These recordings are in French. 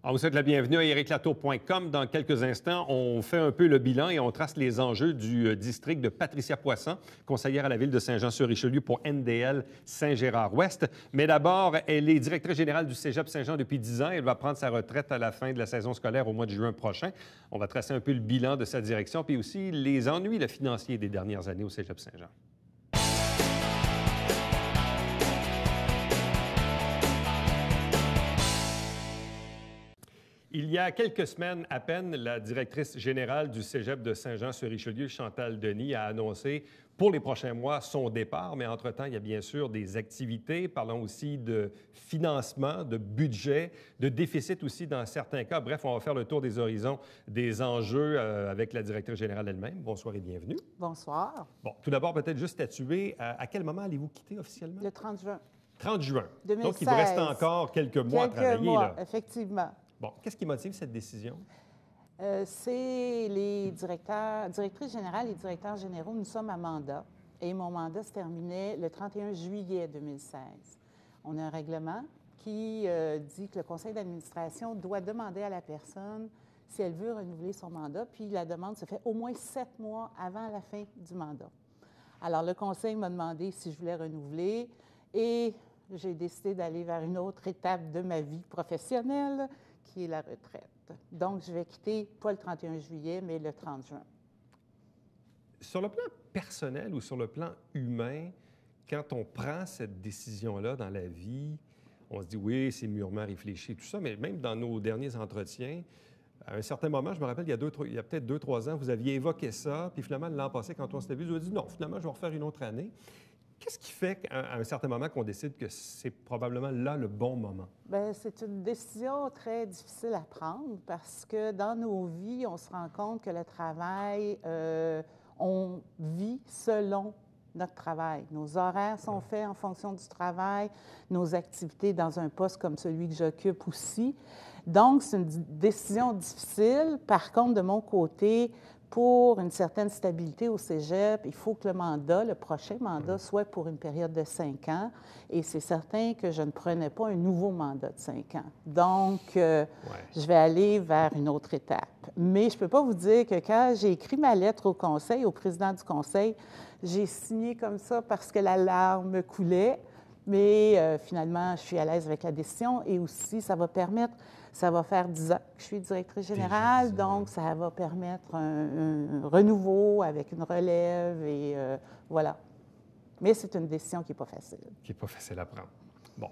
On vous souhaite la bienvenue à ériclatour.com. Dans quelques instants, on fait un peu le bilan et on trace les enjeux du district de Patricia Poisson, conseillère à la ville de Saint-Jean-sur-Richelieu pour NDL Saint-Gérard-Ouest. Mais d'abord, elle est directrice générale du Cégep Saint-Jean depuis 10 ans. Elle va prendre sa retraite à la fin de la saison scolaire au mois de juin prochain. On va tracer un peu le bilan de sa direction, puis aussi les ennuis financiers des dernières années au Cégep Saint-Jean. Il y a quelques semaines à peine, la directrice générale du Cégep de Saint-Jean-sur-Richelieu, Chantal Denis, a annoncé pour les prochains mois son départ. Mais entre-temps, il y a bien sûr des activités. Parlons aussi de financement, de budget, de déficit aussi dans certains cas. Bref, on va faire le tour des horizons, des enjeux avec la directrice générale elle-même. Bonsoir et bienvenue. Bonsoir. Bon, tout d'abord, peut-être juste statuer, à quel moment allez-vous quitter officiellement? Le 30 juin. 30 juin. 2016. Donc, il vous reste encore quelques mois à travailler. Quelques mois, là. effectivement. Bon, qu'est-ce qui motive cette décision? C'est les directrices générales et directeurs généraux, nous sommes à mandat. Et mon mandat se terminait le 31 juillet 2016. On a un règlement qui dit que le conseil d'administration doit demander à la personne si elle veut renouveler son mandat, puis la demande se fait au moins 7 mois avant la fin du mandat. Alors, le conseil m'a demandé si je voulais renouveler et j'ai décidé d'aller vers une autre étape de ma vie professionnelle, qui est la retraite. Donc, je vais quitter, pas le 31 juillet, mais le 30 juin. Sur le plan personnel ou sur le plan humain, quand on prend cette décision-là dans la vie, on se dit oui, c'est mûrement réfléchi, tout ça, mais même dans nos derniers entretiens, à un certain moment, je me rappelle, il y a peut-être 2-3 ans, vous aviez évoqué ça, puis finalement, l'an passé, quand on s'était vu, vous avez dit non, finalement, je vais refaire une autre année. Qu'est-ce qui fait qu'à un certain moment qu'on décide que c'est probablement là le bon moment? Bien, c'est une décision très difficile à prendre parce que dans nos vies, on se rend compte que le travail, on vit selon notre travail. Nos horaires sont faits en fonction du travail, nos activités dans un poste comme celui que j'occupe aussi. Donc, c'est une décision difficile. Par contre, de mon côté, pour une certaine stabilité au cégep, il faut que le prochain mandat, soit pour une période de 5 ans. Et c'est certain que je ne prenais pas un nouveau mandat de 5 ans. Donc, je vais aller vers une autre étape. Mais je ne peux pas vous dire que quand j'ai écrit ma lettre au conseil, au président du conseil, j'ai signé comme ça parce que la larme coulait. Mais finalement, je suis à l'aise avec la décision et aussi, ça va faire 10 ans que je suis directrice générale, donc ça va permettre un renouveau avec une relève et voilà. Mais c'est une décision qui n'est pas facile. Qui n'est pas facile à prendre. Bon.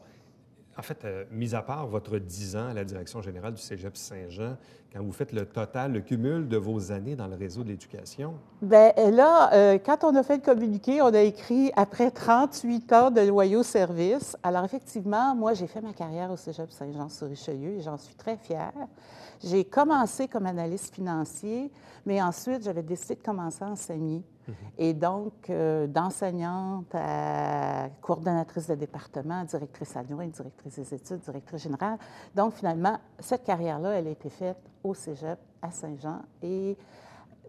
En fait, mis à part votre 10 ans à la direction générale du Cégep Saint-Jean, quand vous faites le total, le cumul de vos années dans le réseau de l'éducation? Bien là, quand on a fait le communiqué, on a écrit « Après 38 ans de loyaux services ». Alors effectivement, moi, j'ai fait ma carrière au Cégep Saint-Jean-sur-Richelieu et j'en suis très fière. J'ai commencé comme analyste financier, mais ensuite, j'avais décidé de commencer à enseigner. Et donc, d'enseignante à coordonnatrice de département, directrice adjointe, directrice des études, directrice générale. Donc, finalement, cette carrière-là, elle a été faite au Cégep à Saint-Jean. Et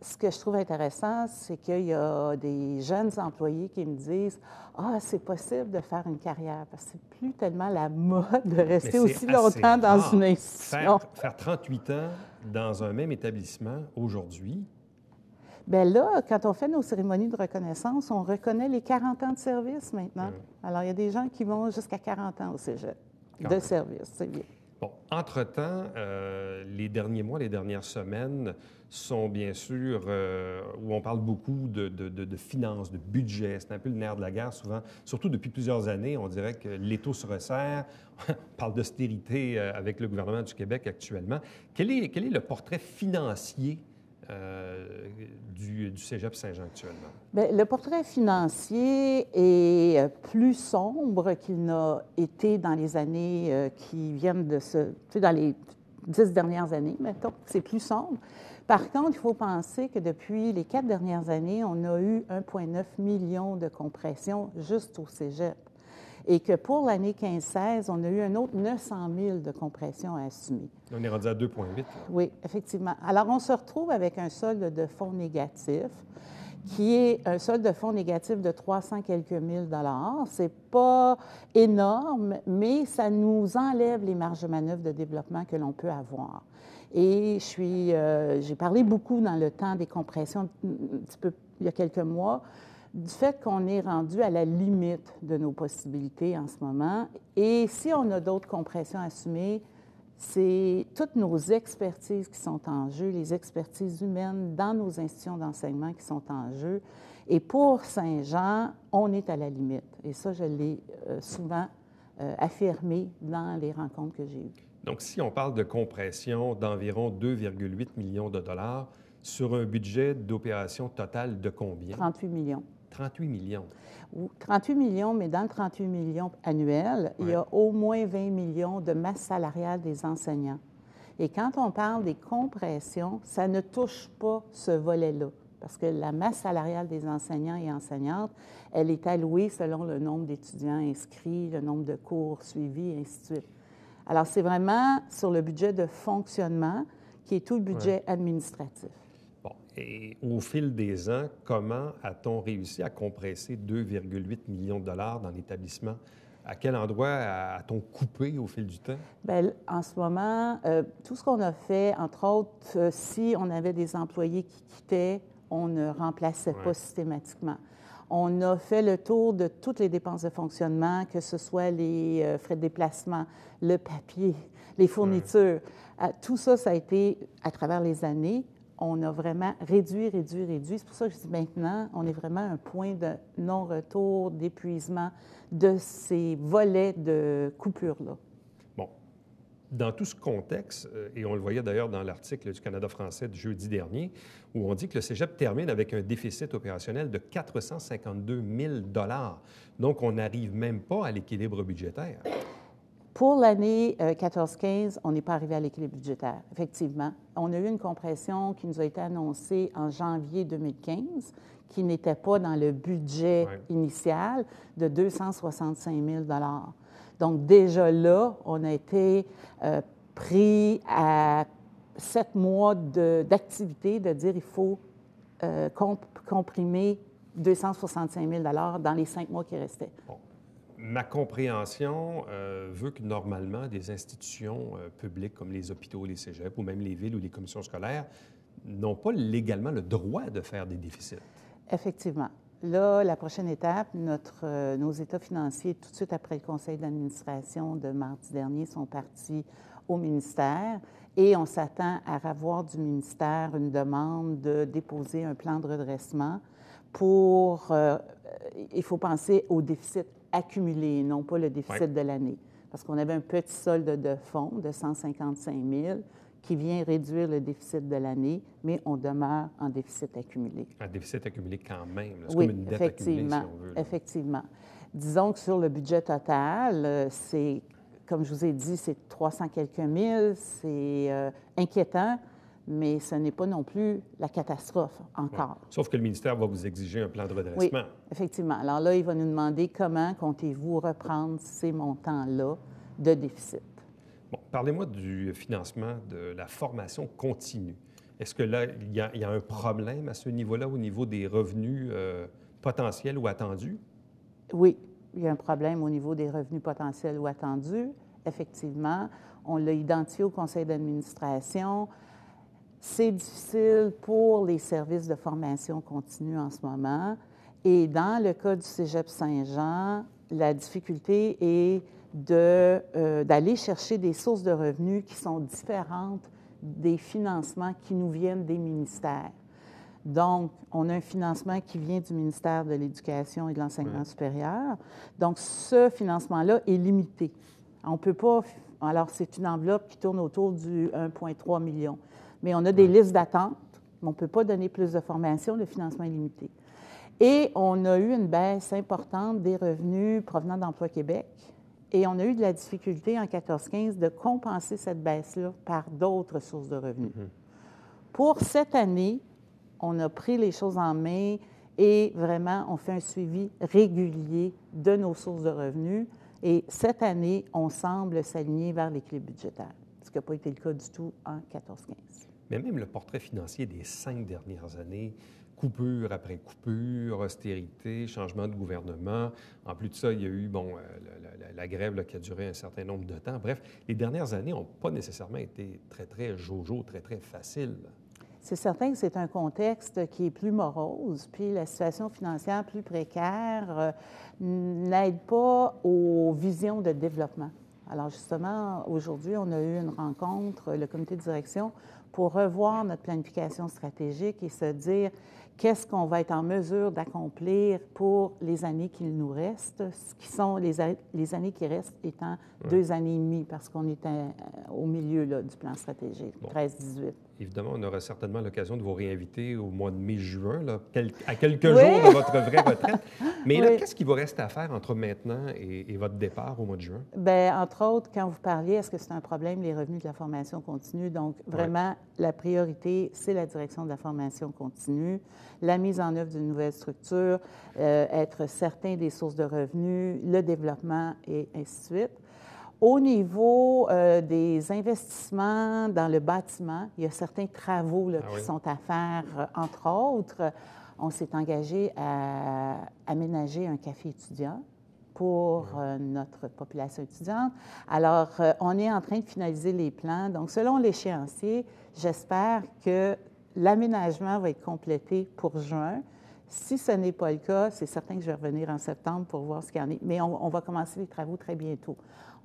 ce que je trouve intéressant, c'est qu'il y a des jeunes employés qui me disent « Ah, c'est possible de faire une carrière. » Parce que c'est plus tellement la mode de rester aussi longtemps dans une institution. Faire 38 ans dans un même établissement aujourd'hui. Bien là, quand on fait nos cérémonies de reconnaissance, on reconnaît les 40 ans de service maintenant. Alors, il y a des gens qui vont jusqu'à 40 ans au cégep de service, c'est bien. Bon, entre-temps, les derniers mois, les dernières semaines sont bien sûr où on parle beaucoup de finances, de budget. C'est un peu le nerf de la guerre souvent. Surtout depuis plusieurs années, on dirait que l'étau se resserre. On parle d'austérité avec le gouvernement du Québec actuellement. Quel est le portrait financier du Cégep Saint-Jean actuellement? Bien, le portrait financier est plus sombre qu'il n'a été dans les années qui viennent de dans les 10 dernières années, mettons. C'est plus sombre. Par contre, il faut penser que depuis les 4 dernières années, on a eu 1,9 million de compressions juste au cégep. Et que pour l'année 15-16, on a eu un autre 900 000 de compression à assumer. On est rendu à 2,8. Oui, effectivement. Alors, on se retrouve avec un solde de fonds négatif qui est un solde de fonds négatif de 300 quelques mille dollars. Ce n'est pas énorme, mais ça nous enlève les marges de manœuvre de développement que l'on peut avoir. Et j'ai parlé beaucoup dans le temps des compressions, un petit peu il y a quelques mois, du fait qu'on est rendu à la limite de nos possibilités en ce moment. Et si on a d'autres compressions à assumer, c'est toutes nos expertises qui sont en jeu, les expertises humaines dans nos institutions d'enseignement qui sont en jeu. Et pour Saint-Jean, on est à la limite. Et ça, je l'ai souvent affirmé dans les rencontres que j'ai eues. Donc, si on parle de compression d'environ 2,8 millions de dollars sur un budget d'opération total de combien? 38 millions. 38 millions. 38 millions, mais dans le 38 millions annuel, il y a au moins 20 millions de masse salariale des enseignants. Et quand on parle des compressions, ça ne touche pas ce volet-là, parce que la masse salariale des enseignants et enseignantes, elle est allouée selon le nombre d'étudiants inscrits, le nombre de cours suivis, et ainsi de suite. Alors, c'est vraiment sur le budget de fonctionnement qui est tout le budget administratif. Bon, et au fil des ans, comment a-t-on réussi à compresser 2,8 millions de dollars dans l'établissement? À quel endroit a-t-on coupé au fil du temps? Bien, en ce moment, tout ce qu'on a fait, entre autres, si on avait des employés qui quittaient, on ne remplaçait pas systématiquement. On a fait le tour de toutes les dépenses de fonctionnement, que ce soit les frais de déplacement, le papier, les fournitures. Tout ça, ça a été, à travers les années, on a vraiment réduit. C'est pour ça que je dis maintenant, on est vraiment à un point de non-retour, d'épuisement de ces volets de coupure-là. Bon. Dans tout ce contexte, et on le voyait d'ailleurs dans l'article du Canada français de jeudi dernier, où on dit que le cégep termine avec un déficit opérationnel de 452 000 $. Donc, on n'arrive même pas à l'équilibre budgétaire. Pour l'année 14-15, on n'est pas arrivé à l'équilibre budgétaire, effectivement. On a eu une compression qui nous a été annoncée en janvier 2015, qui n'était pas dans le budget initial, de 265 000 $. Donc, déjà là, on a été pris à 7 mois d'activité, de dire il faut comprimer 265 000 $ dans les 5 mois qui restaient. Bon. Ma compréhension veut que normalement, des institutions publiques comme les hôpitaux, les cégeps ou même les villes ou les commissions scolaires n'ont pas légalement le droit de faire des déficits. Effectivement. Là, la prochaine étape, nos états financiers, tout de suite après le conseil d'administration de mardi dernier, sont partis au ministère et on s'attend à avoir du ministère une demande de déposer un plan de redressement pour, il faut penser au déficit accumulé, non pas le déficit de l'année. Parce qu'on avait un petit solde de fonds de 155 000 qui vient réduire le déficit de l'année, mais on demeure en déficit accumulé. Un déficit accumulé quand même. C'est oui, comme une dette accumulée, si on veut. Effectivement. Disons que sur le budget total, c'est, comme je vous ai dit, c'est 300 quelques mille, c'est inquiétant, mais ce n'est pas non plus la catastrophe encore. Ouais. Sauf que le ministère va vous exiger un plan de redressement. Oui, effectivement. Alors là, il va nous demander comment comptez-vous reprendre ces montants-là de déficit. Bon, parlez-moi du financement de la formation continue. Est-ce que là, il y a un problème à ce niveau-là, au niveau des revenus potentiels ou attendus? Oui, il y a un problème au niveau des revenus potentiels ou attendus. Effectivement, on l'a identifié au conseil d'administration. C'est difficile pour les services de formation continue en ce moment. Et dans le cas du Cégep Saint-Jean, la difficulté est d'aller chercher des sources de revenus qui sont différentes des financements qui nous viennent des ministères. Donc, on a un financement qui vient du ministère de l'Éducation et de l'Enseignement supérieur. Donc, ce financement-là est limité. On ne peut pas... Alors, c'est une enveloppe qui tourne autour du 1,3 million. Mais on a des listes d'attente, mais on ne peut pas donner plus de formation, le financement est limité. Et on a eu une baisse importante des revenus provenant d'Emploi Québec. Et on a eu de la difficulté en 14-15 de compenser cette baisse-là par d'autres sources de revenus. Pour cette année, on a pris les choses en main et vraiment, on fait un suivi régulier de nos sources de revenus. Et cette année, on semble s'aligner vers l'équilibre budgétaire, ce qui n'a pas été le cas du tout en 14-15. Mais même le portrait financier des 5 dernières années coupure après coupure, austérité, changement de gouvernement. En plus de ça, il y a eu la grève là, qui a duré un certain nombre de temps. Bref, les dernières années n'ont pas nécessairement été très, très jojo, très, très faciles. C'est certain que c'est un contexte qui est plus morose, puis la situation financière plus précaire n'aide pas aux visions de développement. Alors justement, aujourd'hui, on a eu une rencontre, le comité de direction, pour revoir notre planification stratégique et se dire qu'est-ce qu'on va être en mesure d'accomplir pour les années qu'il nous reste, ce qui sont les années qui restent étant 2 années et demie, parce qu'on est au milieu là, du plan stratégique, 13-18. Évidemment, on aura certainement l'occasion de vous réinviter au mois de mai-juin, à quelques jours de votre vraie retraite. Mais là, qu'est-ce qu'il vous reste à faire entre maintenant et votre départ au mois de juin? Bien, entre autres, quand vous parliez, est-ce que c'est un problème, les revenus de la formation continue? Donc, vraiment, la priorité, c'est la direction de la formation continue, la mise en œuvre d'une nouvelle structure, être certain des sources de revenus, le développement et ainsi de suite. Au niveau des investissements dans le bâtiment, il y a certains travaux là, qui sont à faire. Entre autres, on s'est engagé à aménager un café étudiant pour notre population étudiante. Alors, on est en train de finaliser les plans. Donc, selon l'échéancier, j'espère que l'aménagement va être complété pour juin. Si ce n'est pas le cas, c'est certain que je vais revenir en septembre pour voir ce qu'il y en est. Mais on va commencer les travaux très bientôt.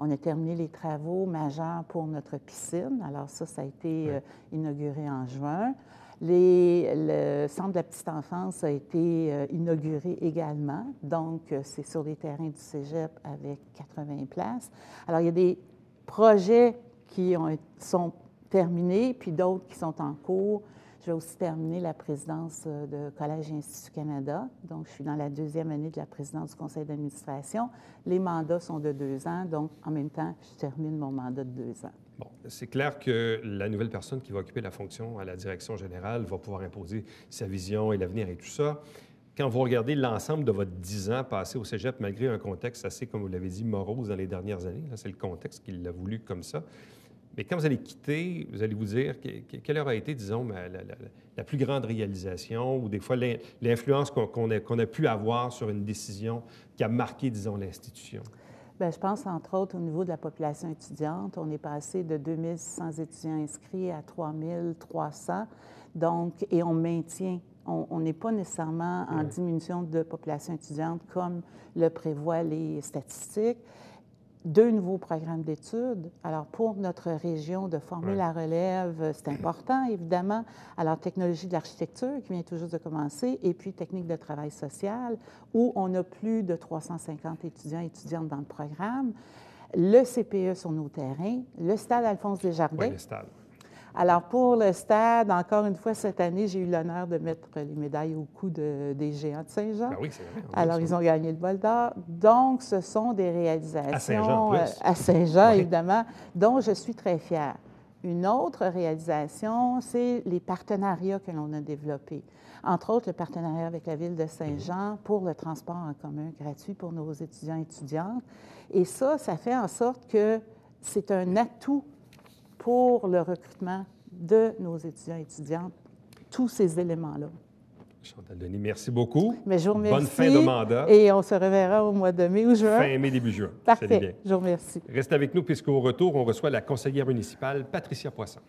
On a terminé les travaux majeurs pour notre piscine. Alors ça a été inauguré en juin. Le centre de la petite enfance a été inauguré également. Donc, c'est sur les terrains du cégep avec 80 places. Alors, il y a des projets qui sont terminés, puis d'autres qui sont en cours. Je vais aussi terminer la présidence de Collège et Institut Canada. Donc, je suis dans la 2e année de la présidence du conseil d'administration. Les mandats sont de 2 ans. Donc, en même temps, je termine mon mandat de 2 ans. Bon, c'est clair que la nouvelle personne qui va occuper la fonction à la direction générale va pouvoir imposer sa vision et l'avenir et tout ça. Quand vous regardez l'ensemble de votre 10 ans passés au cégep, malgré un contexte assez, comme vous l'avez dit, morose dans les dernières années, c'est le contexte qui l'a voulu comme ça. Mais quand vous allez quitter, vous allez vous dire quelle aura été, disons, la plus grande réalisation ou des fois l'influence qu'on a pu avoir sur une décision qui a marqué, disons, l'institution? Bien, je pense, entre autres, au niveau de la population étudiante, on est passé de 2600 étudiants inscrits à 3300. Donc, et on maintient, on n'est pas nécessairement en diminution de population étudiante comme le prévoient les statistiques. 2 nouveaux programmes d'études. Alors, pour notre région, de former la relève, c'est important, évidemment. Alors, technologie de l'architecture, qui vient tout juste de commencer, et puis technique de travail social, où on a plus de 350 étudiants et étudiantes dans le programme. Le CPE sur nos terrains, le stade Alphonse Desjardins. Oui, le stade. Alors, pour le stade, encore une fois, cette année, j'ai eu l'honneur de mettre les médailles au cou des Géants de Saint-Jean. Ben oui, c'est vrai. Alors, ils ont gagné le bol d'or. Donc, ce sont des réalisations... À Saint-Jean, en plus. À Saint-Jean, évidemment, dont je suis très fière. Une autre réalisation, c'est les partenariats que l'on a développés. Entre autres, le partenariat avec la Ville de Saint-Jean pour le transport en commun gratuit pour nos étudiants et étudiantes. Et ça fait en sorte que c'est un atout pour le recrutement de nos étudiants et étudiantes, tous ces éléments-là. Chantal Denis, merci beaucoup. Mais je vous remercie. Bonne fin de mandat. Et on se reverra au mois de mai ou juin. Fin mai, début juin. Parfait. Bien. Je vous remercie. Restez avec nous puisqu'au retour, on reçoit la conseillère municipale Patricia Poisson.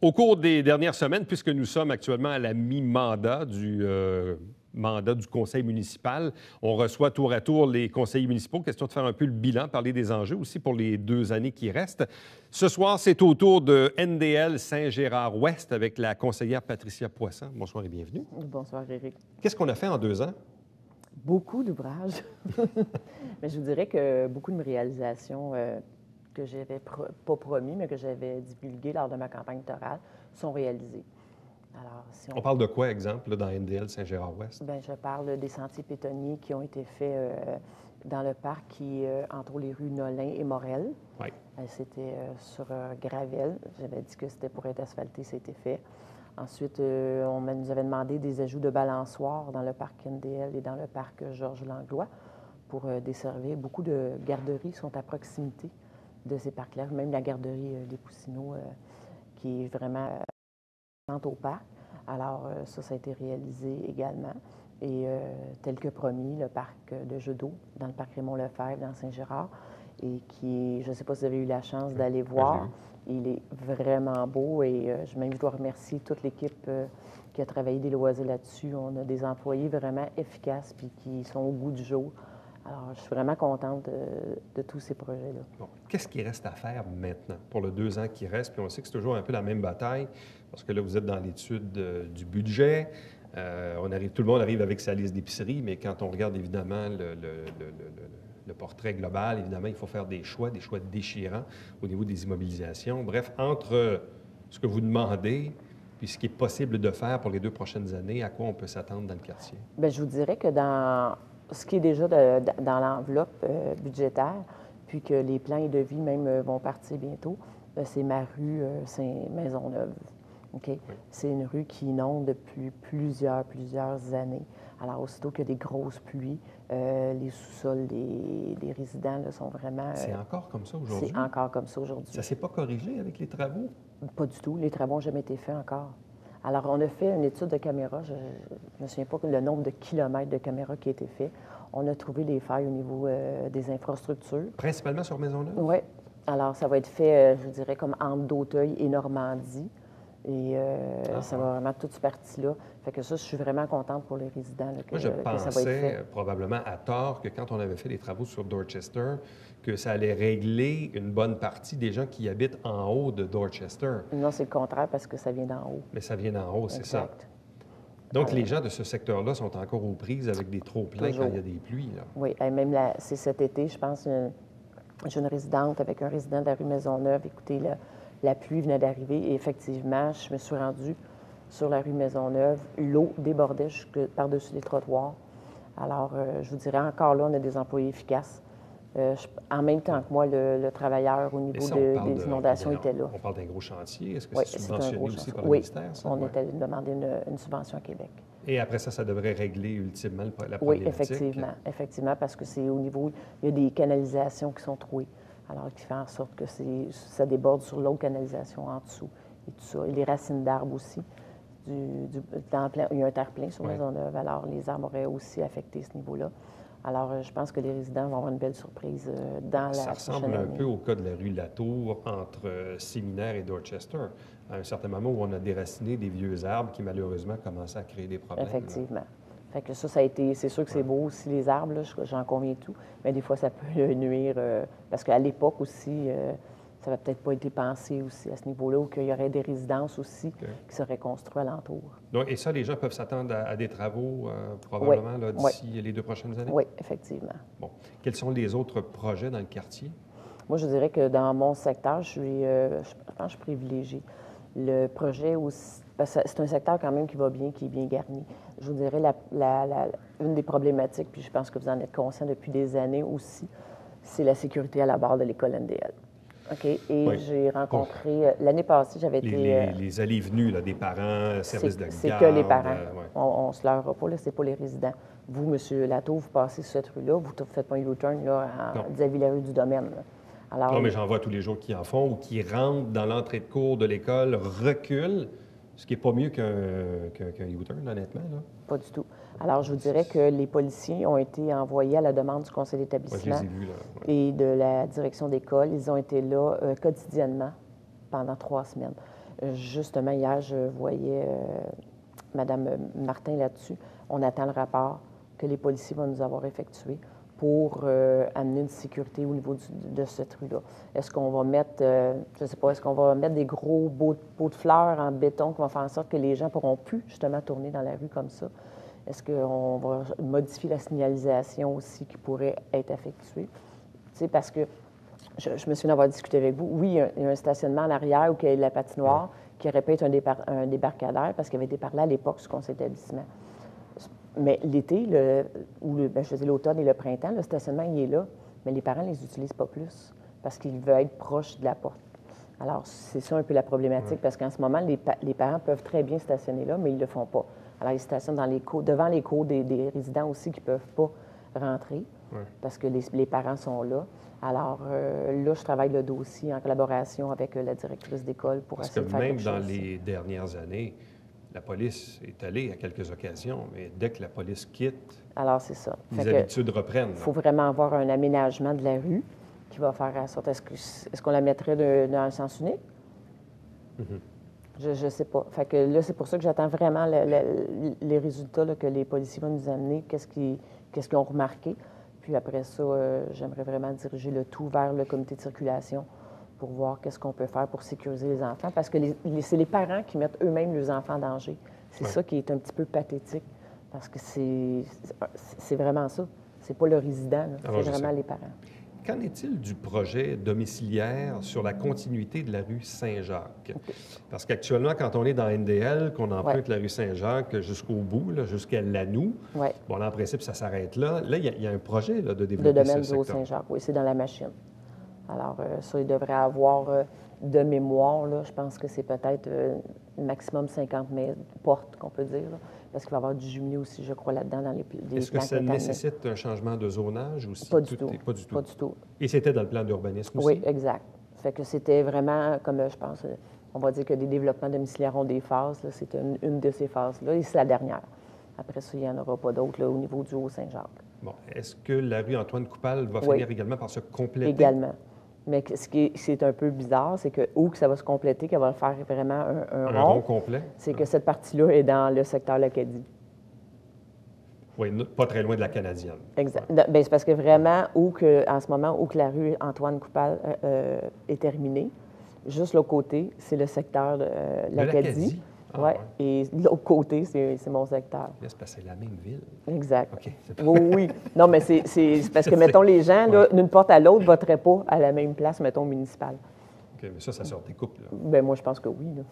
Au cours des dernières semaines, puisque nous sommes actuellement à la mi-mandat du conseil municipal, on reçoit tour à tour les conseillers municipaux. Question de faire un peu le bilan, parler des enjeux aussi pour les 2 années qui restent. Ce soir, c'est au tour de NDL Saint-Gérard-Ouest avec la conseillère Patricia Poisson. Bonsoir et bienvenue. Bonsoir, Éric. Qu'est-ce qu'on a fait en 2 ans? Beaucoup d'ouvrages. Mais je vous dirais que beaucoup de mes réalisations que j'avais pas promis, mais que j'avais divulguées lors de ma campagne électorale sont réalisées. Alors, si On parle de quoi, exemple, là, dans NDL Saint-Gérard-Ouest? Bien, je parle des sentiers piétonniers qui ont été faits dans le parc qui entoure les rues Nolin et Morel. Oui. C'était sur Gravel. J'avais dit que c'était pour être asphalté, c'était fait. Ensuite, on nous avait demandé des ajouts de balançoires dans le parc NDL et dans le parc Georges Langlois pour desservir. Beaucoup de garderies sont à proximité de ces parcs-là, même la garderie des Poussineaux qui est vraiment au parc. Alors, ça a été réalisé également. Et tel que promis, le parc de jeux d'eau dans le parc Raymond-Lefebvre, dans Saint-Gérard, et qui, je ne sais pas si vous avez eu la chance d'aller voir, il est vraiment beau et je dois remercier toute l'équipe qui a travaillé des loisirs là-dessus. On a des employés vraiment efficaces puis qui sont au goût du jour. Alors, je suis vraiment contente de tous ces projets-là. Bon. Qu'est-ce qui reste à faire maintenant pour le 2 ans qui reste? Puis on sait que c'est toujours un peu la même bataille, parce que là, vous êtes dans l'étude du budget. Tout le monde arrive avec sa liste d'épicerie, mais quand on regarde évidemment le portrait global, évidemment, il faut faire des choix déchirants au niveau des immobilisations. Bref, entre ce que vous demandez puis ce qui est possible de faire pour les 2 prochaines années, à quoi on peut s'attendre dans le quartier? Bien, je vous dirais que dans ce qui est déjà dans l'enveloppe budgétaire, puis que les plans et devis même vont partir bientôt, c'est ma rue Saint-Maisonneuve. OK? Oui. C'est une rue qui inonde depuis plusieurs années. Alors, aussitôt qu'il y a des grosses pluies, les sous-sols des résidents là, sont vraiment... c'est encore comme ça aujourd'hui? C'est encore comme ça aujourd'hui. Ça ne s'est pas corrigé avec les travaux? Pas du tout. Les travaux n'ont jamais été faits encore. Alors, on a fait une étude de caméras. Je ne me souviens pas le nombre de kilomètres de caméras qui a été fait. On a trouvé des failles au niveau des infrastructures. Principalement sur Maisonneuve? Oui. Alors, ça va être fait, je dirais, comme entre d'Auteuil et Normandie. Et ça va vraiment toute cette partie-là. Fait que ça, je suis vraiment contente pour les résidents. Là, Moi, je pensais probablement à tort que quand on avait fait les travaux sur Dorchester, que ça allait régler une bonne partie des gens qui habitent en haut de Dorchester. Non, c'est le contraire parce que ça vient d'en haut. Mais ça vient d'en haut, c'est ça. Donc, les gens de ce secteur-là sont encore aux prises avec des trop-pleins quand il y a des pluies. Là. Oui, et même c'est cet été, je pense, j'ai une résidente avec un résident de la rue Maisonneuve. Écoutez, la pluie venait d'arriver et effectivement, je me suis rendue sur la rue Maisonneuve. L'eau débordait jusque par-dessus les trottoirs. Alors, je vous dirais, encore là, on a des employés efficaces. En même temps que moi, le travailleur au niveau des inondations était là. On parle d'un gros chantier. Est-ce que oui, c'est subventionné aussi par le ministère? Ça? On était demandé une subvention à Québec. Et après ça devrait régler ultimement la problématique? Oui, effectivement, parce que c'est au niveau, il y a des canalisations qui sont trouées. Alors, qui fait en sorte que ça déborde sur l'autre canalisation en dessous et tout ça. Et les racines d'arbres aussi. Il y a un terre-plein sur Maisonneuve, alors les arbres auraient aussi affecté ce niveau-là. Alors, je pense que les résidents vont avoir une belle surprise dans la prochaine année. Ça ressemble un peu au cas de la rue Latour entre Séminaire et Dorchester. À un certain moment où on a déraciné des vieux arbres qui, malheureusement, commençaient à créer des problèmes. Effectivement. Là. Fait que ça a été... C'est sûr que c'est beau aussi, les arbres, là, j'en conviens tout, mais des fois, ça peut nuire, parce qu'à l'époque aussi, ça n'avait peut-être pas été pensé aussi à ce niveau-là, ou qu'il y aurait des résidences aussi qui seraient construites alentour. Donc, et ça, les gens peuvent s'attendre à des travaux, probablement, d'ici les 2 prochaines années? Oui, effectivement. Bon. Quels sont les autres projets dans le quartier? Moi, je dirais que dans mon secteur, je pense que je suis privilégiée. Le projet aussi... C'est un secteur quand même qui va bien, qui est bien garni. Je vous dirais, une des problématiques, puis je pense que vous en êtes conscient depuis des années aussi, c'est la sécurité à la barre de l'école NDL. OK? Et j'ai rencontré... L'année passée, j'avais été... Les allées-venues là, des parents, services de garde... C'est que les parents. On se leurra pas, là, c'est pas les résidents. Vous, M. Latour, vous passez sur cette rue-là, vous ne faites pas un U-turn vis-à-vis de la rue du Domaine. Là. Alors, non, mais j'en vois tous les jours qui en font ou qui rentrent dans l'entrée de cours de l'école, reculent, ce qui n'est pas mieux qu'un U-turn, honnêtement. Là. Pas du tout. Alors, je vous dirais que les policiers ont été envoyés à la demande du conseil d'établissement et de la direction d'école. Ils ont été là quotidiennement pendant 3 semaines. Justement, hier, je voyais Mme Martin là-dessus. On attend le rapport que les policiers vont nous avoir effectué pour amener une sécurité au niveau de cette rue-là. Est-ce qu'on va mettre, je ne sais pas, est-ce qu'on va mettre des gros pots de fleurs en béton qui vont faire en sorte que les gens ne pourront plus justement tourner dans la rue comme ça? Est-ce qu'on va modifier la signalisation aussi qui pourrait être effectuée? Tu sais, parce que je me souviens d'avoir discuté avec vous. Oui, il y a un stationnement en arrière où il y a la patinoire qui aurait pu être un débarcadère parce qu'il avait été parlé à l'époque sur son établissement. Mais l'été, je faisais l'automne et le printemps, le stationnement, il est là, mais les parents ne les utilisent pas plus parce qu'ils veulent être proches de la porte. Alors, c'est ça un peu la problématique, parce qu'en ce moment, les parents peuvent très bien stationner là, mais ils ne le font pas. Alors, ils stationnent devant les cours des résidents aussi qui ne peuvent pas rentrer parce que les parents sont là. Alors, là, je travaille le dossier en collaboration avec la directrice d'école pour essayer de faire quelque chose. Parce que même dans les dernières années, la police est allée à quelques occasions, mais dès que la police quitte, alors, c'est ça. Les habitudes reprennent. Il faut vraiment avoir un aménagement de la rue qui va faire en sorte. Est-ce qu'on la mettrait dans un sens unique? Je ne sais pas. Fait que là, c'est pour ça que j'attends vraiment les résultats là, que les policiers vont nous amener, qu'est-ce qu'ils ont remarqué. Puis après ça, j'aimerais vraiment diriger le tout vers le comité de circulation pour voir qu'est-ce qu'on peut faire pour sécuriser les enfants. Parce que c'est les parents qui mettent eux-mêmes leurs enfants en danger. C'est ça qui est un petit peu pathétique. Parce que c'est vraiment ça. C'est pas le résident, c'est vraiment les parents. Qu'en est-il du projet domiciliaire sur la continuité de la rue Saint-Jacques? Parce qu'actuellement, quand on est dans NDL, qu'on emprunte la rue Saint-Jacques jusqu'au bout, jusqu'à Lanoux, bon, là, en principe, ça s'arrête là. Là, il y a un projet de développer le domaine du Haut-Saint-Jacques, oui, c'est dans la machine. Alors, ça, il devrait avoir de mémoire, là, je pense que c'est peut-être maximum 50 portes qu'on peut dire, là, parce qu'il va y avoir du jumelé aussi, je crois, là-dedans, dans les Est-ce que ça nécessite un changement de zonage aussi? Pas du tout. Pas du tout. Pas du tout. Et c'était dans le plan d'urbanisme aussi? Oui, exact. Fait que c'était vraiment, comme je pense, on va dire que des développements domiciliaires ont des phases. C'est une de ces phases-là, et c'est la dernière. Après ça, il n'y en aura pas d'autres au niveau du Haut-Saint-Jacques. Bon. Est-ce que la rue Antoine-Coupal va finir également par se compléter? Également. Mais ce qui est un peu bizarre, c'est que où que ça va se compléter, qu'elle va faire vraiment un rond complet, c'est que cette partie-là est dans le secteur Lacadie. Oui, pas très loin de la Canadienne. Exact. Bien, c'est parce que vraiment, en ce moment, où que la rue Antoine-Coupal est terminée, juste l'autre côté, c'est le secteur de Lacadie. Oui, et l'autre côté, c'est mon secteur. C'est parce que c'est la même ville. Exact. OK. Oui. Non, mais c'est parce que, mettons, les gens, là, d'une porte à l'autre, ne voteraient pas à la même place, mettons, municipale. OK, mais ça sort des coupes, là. Bien, moi, je pense que oui.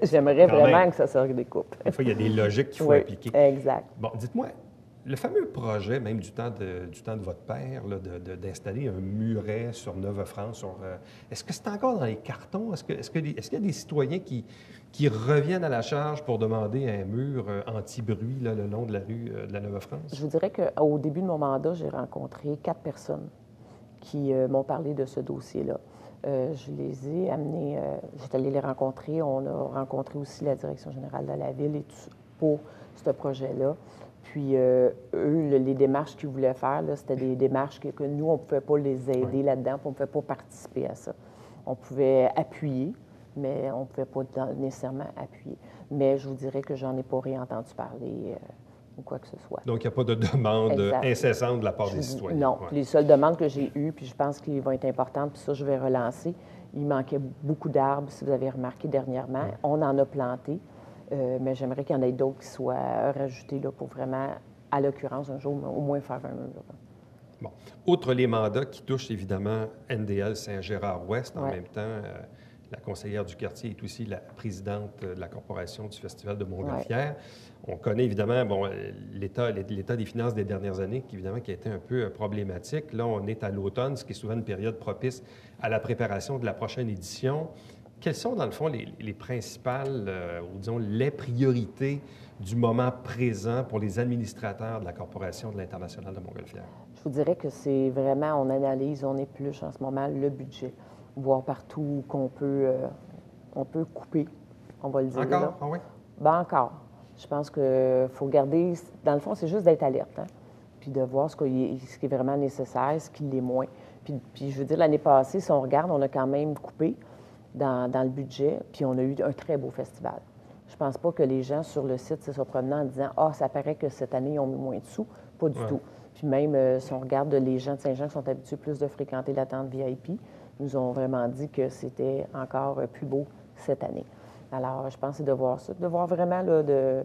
J'aimerais vraiment que ça sorte des coupes. Des fois, il y a des logiques qu'il faut appliquer. Exact. Bon, dites-moi, le fameux projet, même du temps de votre père, d'installer un muret sur Neuve-France, est-ce que c'est encore dans les cartons? Est-ce qu'il y a des citoyens qui reviennent à la charge pour demander un mur anti-bruit le long de la rue de la Neuve-France? Je vous dirais qu'au début de mon mandat, j'ai rencontré 4 personnes qui m'ont parlé de ce dossier-là. Je les ai amenés, j'étais allée les rencontrer. On a rencontré aussi la direction générale de la ville et tout, pour ce projet-là. Puis, eux, les démarches qu'ils voulaient faire, c'était des démarches que nous, on ne pouvait pas les aider là-dedans, puis on ne pouvait pas participer à ça. On pouvait appuyer, mais on ne pouvait pas nécessairement appuyer. Mais je vous dirais que j'en ai pas rien entendu parler ou quoi que ce soit. Donc, il n'y a pas de demande incessante de la part des citoyens? Non. Les seules demandes que j'ai eues, puis je pense qu'elles vont être importantes, puis ça, je vais relancer, il manquait beaucoup d'arbres, si vous avez remarqué dernièrement. On en a planté. Mais j'aimerais qu'il y en ait d'autres qui soient rajoutés là, pour vraiment, à l'occurrence, un jour, au moins faire un mur. Bon. Outre les mandats qui touchent évidemment NDL Saint-Gérard-Ouest, en même temps, la conseillère du quartier est aussi la présidente de la corporation du Festival de Montgolfière. On connaît évidemment l'état des finances des dernières années, qui a été un peu problématique. Là, on est à l'automne, ce qui est souvent une période propice à la préparation de la prochaine édition. Quelles sont, dans le fond, les principales, ou disons, les priorités du moment présent pour les administrateurs de la Corporation de l'International de Montgolfière? Je vous dirais que c'est vraiment, on analyse, on épluche en ce moment le budget, voir partout qu'on peut, on peut couper, on va le dire. Encore? Là. Ah oui? Ben encore. Je pense qu'il faut garder, dans le fond, c'est juste d'être alerte, puis de voir ce qui est vraiment nécessaire, ce qui l'est moins. Puis je veux dire, l'année passée, si on regarde, on a quand même coupé. dans le budget, puis on a eu un très beau festival. Je pense pas que les gens sur le site se soient promenés en disant « Ah, ça paraît que cette année, ils ont mis moins de sous. » Pas du tout. Puis même, si on regarde les gens de Saint-Jean qui sont habitués plus de fréquenter la tente VIP, nous ont vraiment dit que c'était encore plus beau cette année. Alors, je pense que c'est de voir ça, de voir vraiment là, de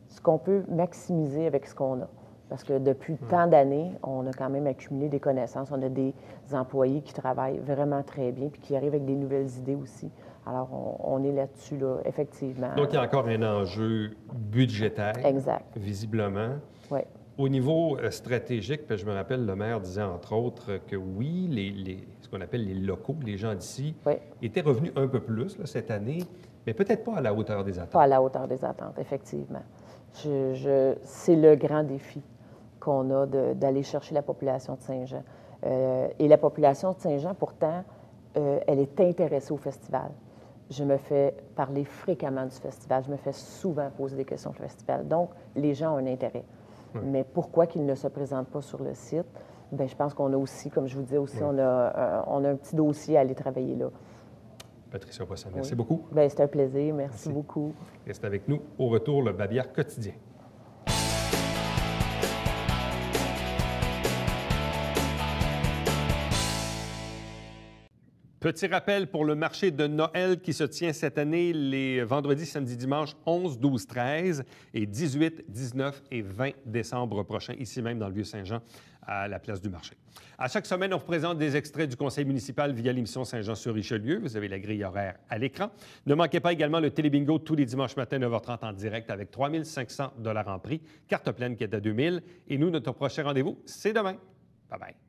ce qu'on peut maximiser avec ce qu'on a. Parce que depuis tant d'années, on a quand même accumulé des connaissances. On a des employés qui travaillent vraiment très bien puis qui arrivent avec des nouvelles idées aussi. Alors, on est là-dessus, là, effectivement. Donc, il y a encore un enjeu budgétaire, exact. Visiblement. Oui. Au niveau stratégique, puis je me rappelle, le maire disait, entre autres, que oui, ce qu'on appelle les locaux, les gens d'ici, étaient revenus un peu plus là, cette année, mais peut-être pas à la hauteur des attentes. Pas à la hauteur des attentes, effectivement. C'est le grand défi qu'on a d'aller chercher la population de Saint-Jean. Et la population de Saint-Jean, pourtant, elle est intéressée au festival. Je me fais parler fréquemment du festival. Je me fais souvent poser des questions sur le festival. Donc, les gens ont un intérêt. Oui. Mais pourquoi qu'ils ne se présentent pas sur le site? Bien, je pense qu'on a aussi, comme je vous disais aussi, on a un petit dossier à aller travailler là. Patricia Boisson, merci beaucoup. Bien, c'était un plaisir. Merci beaucoup. Reste avec nous. Au retour, le Babillard quotidien. Petit rappel pour le marché de Noël qui se tient cette année les vendredis, samedis, dimanches 11, 12, 13 et 18, 19 et 20 décembre prochains, ici même dans le Vieux-Saint-Jean, à la place du marché. À chaque semaine, on vous présente des extraits du conseil municipal via l'émission Saint-Jean-sur-Richelieu. Vous avez la grille horaire à l'écran. Ne manquez pas également le télébingo tous les dimanches matins, 9h30 en direct avec 3 500 $ en prix, carte pleine qui est à 2 000. Et nous, notre prochain rendez-vous, c'est demain. Bye-bye.